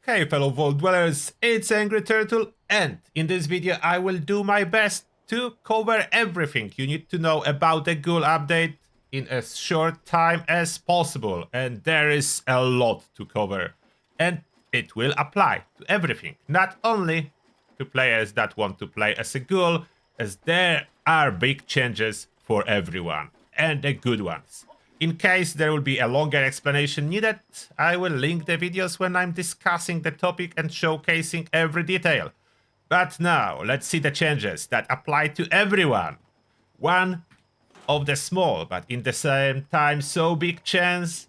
Hey fellow Vault Dwellers, it's Angry Turtle, and in this video I will do my best to cover everything you need to know about the Ghoul update in as short time as possible, and there is a lot to cover, and it will apply to everything, not only to players that want to play as a Ghoul, as there are big changes for everyone, and the good ones. In case there will be a longer explanation needed, I will link the videos when I'm discussing the topic and showcasing every detail. But now, let's see the changes that apply to everyone. One of the small, but in the same time so big chance,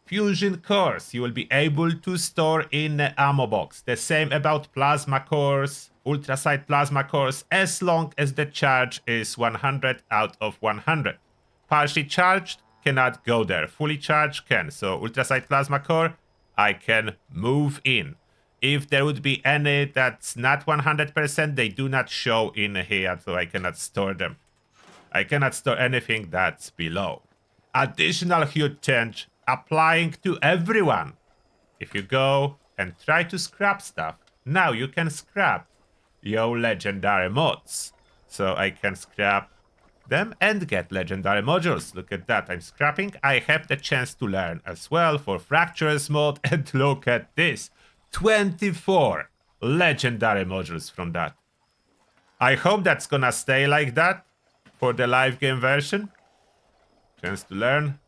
fusion cores you will be able to store in the ammo box. The same about plasma cores, ultrasight plasma cores, as long as the charge is 100 out of 100. Partially charged cannot go there. Fully charged can. So ultrasight plasma core, I can move in. If there would be any that's not 100%, they do not show in here, so I cannot store them. I cannot store anything that's below. Additional huge change applying to everyone. If you go and try to scrap stuff, now you can scrap your legendary mods. So I can scrap them and get legendary modules. Look at that, I'm scrapping. I have the chance to learn as well for Fractures mod, and look at this, 24 legendary modules from that. I hope that's gonna stay like that for the live game version. Chance to learn,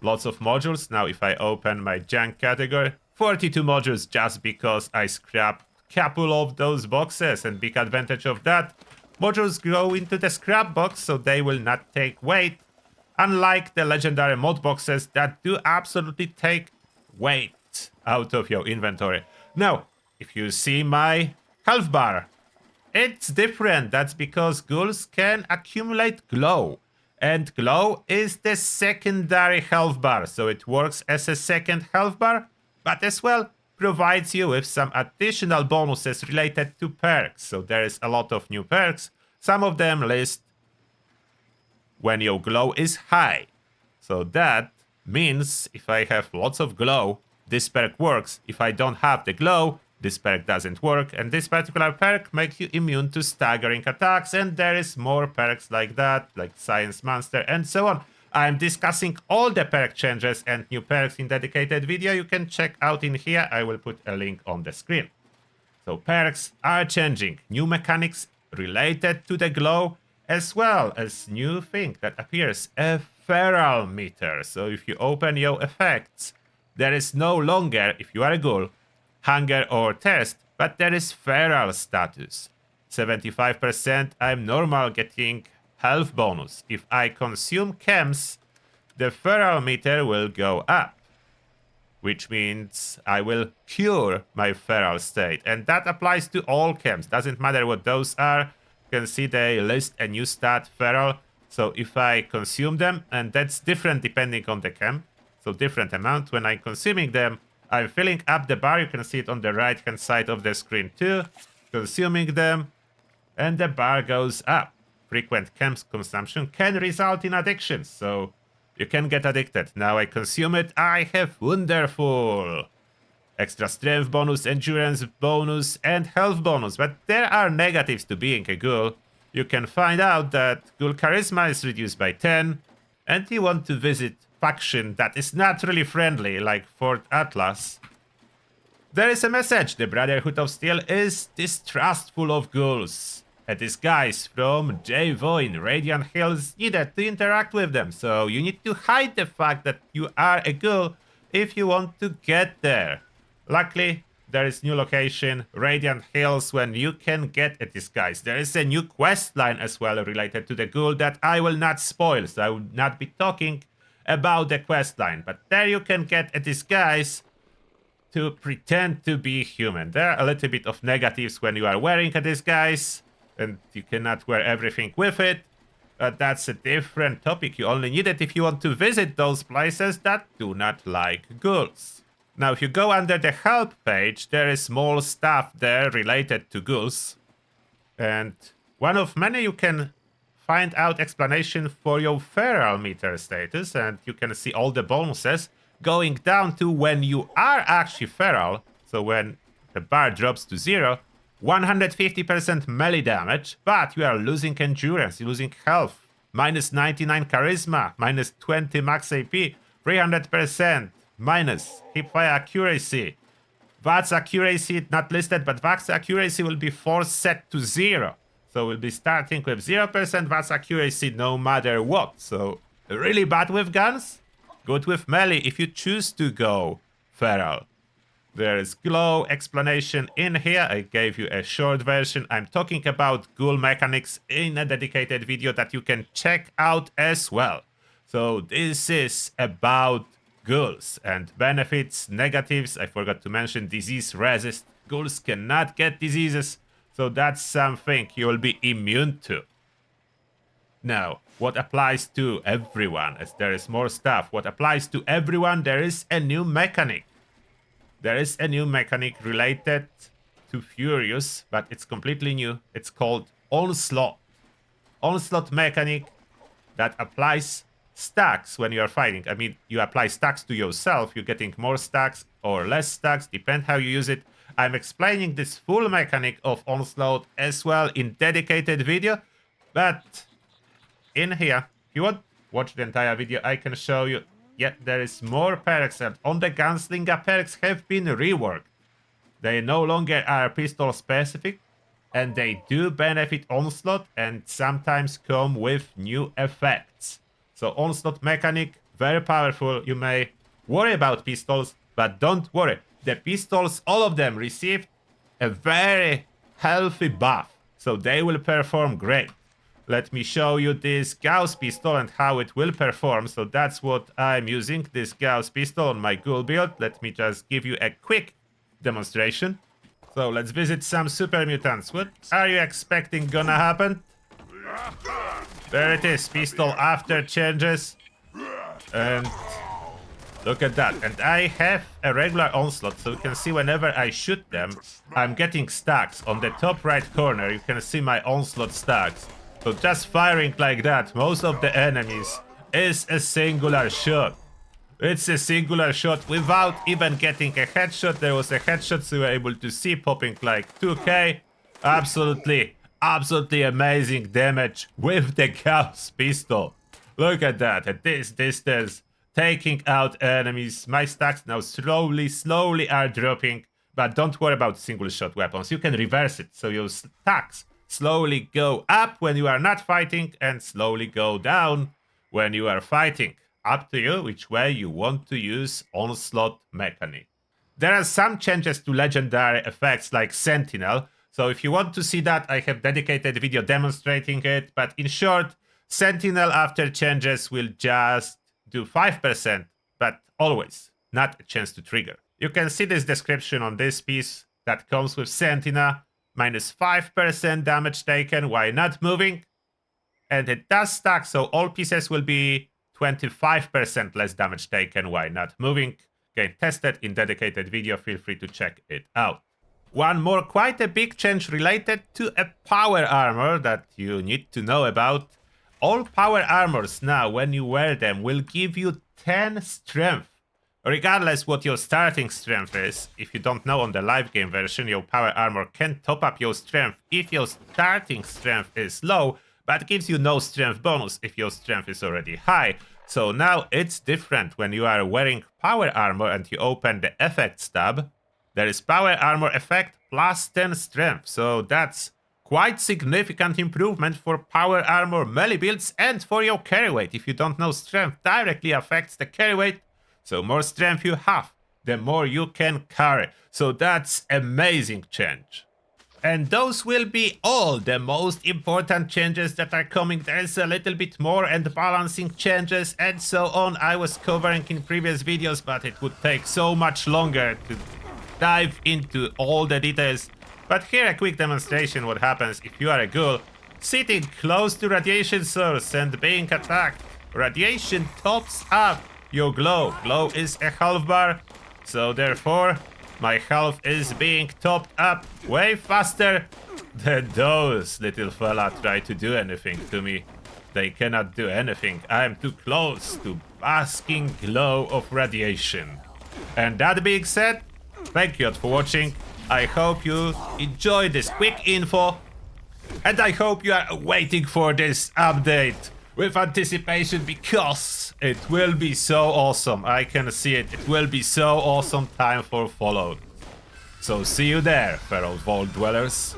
lots of modules. Now if I open my junk category, 42 modules just because I scrapped a couple of those boxes, and big advantage of that, modules go into the scrap box, so they will not take weight, unlike the legendary mod boxes that do absolutely take weight out of your inventory. Now, if you see my health bar, it's different. That's because ghouls can accumulate glow, and glow is the secondary health bar, so it works as a second health bar, but as well provides you with some additional bonuses related to perks. So there is a lot of new perks. Some of them list when your glow is high. So that means if I have lots of glow, this perk works. If I don't have the glow, this perk doesn't work. And this particular perk makes you immune to staggering attacks. And there is more perks like that, like Science Monster and so on. I'm discussing all the perk changes and new perks in dedicated video. You can check out in here. I will put a link on the screen. So perks are changing. New mechanics related to the glow, as well as new thing that appears, a feral meter. So if you open your effects, there is no longer, if you are a ghoul, hunger or thirst, but there is feral status. 75% I'm normal getting health bonus. If I consume chems, the feral meter will go up, which means I will cure my feral state. And that applies to all chems. Doesn't matter what those are. You can see they list a new stat, feral. So if I consume them, and that's different depending on the chem, so different amount. When I'm consuming them, I'm filling up the bar. You can see it on the right hand side of the screen too. Consuming them, and the bar goes up. Frequent chems consumption can result in addiction, so you can get addicted. Now I consume it, I have wonderful extra strength bonus, endurance bonus, and health bonus. But there are negatives to being a ghoul. You can find out that ghoul charisma is reduced by 10, and you want to visit faction that is not really friendly, like Fort Atlas. There is a message. The Brotherhood of Steel is distrustful of ghouls. A disguise from J-Vo in Radiant Hills needed to interact with them, so you need to hide the fact that you are a ghoul if you want to get there. Luckily, there is new location, Radiant Hills, when you can get a disguise. There is a new quest line as well related to the ghoul that I will not spoil, so I will not be talking about the quest line. But there you can get a disguise to pretend to be human. There are a little bit of negatives when you are wearing a disguise, and you cannot wear everything with it. But that's a different topic. You only need it if you want to visit those places that do not like ghouls. Now, if you go under the help page, there is more stuff there related to ghouls. And one of many, you can find out explanation for your feral meter status, and you can see all the bonuses going down to when you are actually feral. so when the bar drops to 0, 150% melee damage, but you are losing endurance, you're losing health, minus 99 charisma, minus 20 max AP, 300%, minus hipfire accuracy. VATS accuracy not listed, but VATS accuracy will be force set to 0. So we'll be starting with 0% VATS accuracy no matter what. So really bad with guns, good with melee if you choose to go feral. There is Glow explanation in here. I gave you a short version. I'm talking about Ghoul mechanics in a dedicated video that you can check out as well. So this is about ghouls and benefits, negatives. I forgot to mention disease resist. Ghouls cannot get diseases, so that's something you will be immune to. Now, what applies to everyone, as there is more stuff. What applies to everyone, there is a new mechanic. There is a new mechanic related to Furious, but it's completely new. It's called Onslaught. Onslaught Mechanic that applies stacks when you are fighting. I mean, you apply stacks to yourself. You're getting more stacks or less stacks, depend how you use it. I'm explaining this full mechanic of Onslaught as well in dedicated video, but in here, if you want to watch the entire video, I can show you. Yeah, there is more perks, and on the Gunslinger perks have been reworked. They no longer are pistol specific, and they do benefit Onslaught and sometimes come with new effects. So Onslaught Mechanic, very powerful. You may worry about pistols, but don't worry. The pistols, all of them, received a very healthy buff, so they will perform great. Let me show you this Gauss pistol and how it will perform. So that's what I'm using, this Gauss pistol on my Ghoul build. Let me just give you a quick demonstration. So let's visit some super mutants. What are you expecting gonna happen? There it is, pistol after changes. And look at that. And I have a regular Onslaught, so you can see whenever I shoot them, I'm getting stacks. On the top right corner, you can see my Onslaught stacks. So just firing like that, most of the enemies is a singular shot. It's a singular shot without even getting a headshot. There was a headshot, so you were able to see popping like 2k. Absolutely amazing damage with the Gauss pistol. Look at that, at this distance, taking out enemies. My stacks now slowly are dropping, but don't worry about single shot weapons. You can reverse it, so your stacks slowly go up when you are not fighting and slowly go down when you are fighting. Up to you which way you want to use Onslaught Mechanic. There are some changes to legendary effects like Sentinel, so if you want to see that, I have dedicated video demonstrating it, but in short, Sentinel after changes will just do 5%, but always not a chance to trigger. You can see this description on this piece that comes with Sentinel. Minus 5% damage taken while not moving. And it does stack, so all pieces will be 25% less damage taken while not moving. Again, tested in dedicated video, feel free to check it out. One more quite a big change related to a power armor that you need to know about. All power armors now, when you wear them, will give you 10 strength. Regardless what your starting strength is, if you don't know, on the live game version, your power armor can top up your strength if your starting strength is low, but gives you no strength bonus if your strength is already high. So now it's different when you are wearing power armor and you open the effects tab. There is power armor effect plus 10 strength, so that's quite significant improvement for power armor melee builds and for your carry weight. If you don't know, strength directly affects the carry weight. So more strength you have, the more you can carry. So that's amazing change. And those will be all the most important changes that are coming. There is a little bit more and balancing changes and so on. I was covering in previous videos, but it would take so much longer to dive into all the details. But here a quick demonstration what happens if you are a ghoul sitting close to radiation source and being attacked. Radiation tops up your glow. Glow is a health bar, so therefore my health is being topped up way faster than those little fella try to do anything to me. They cannot do anything. I am too close to basking glow of radiation. And that being said, Thank you all for watching. I hope you enjoyed this quick info. And I hope you are waiting for this update with anticipation because it will be so awesome. I can see it. It will be so awesome time for Fallout. So see you there, fellow Vault Dwellers.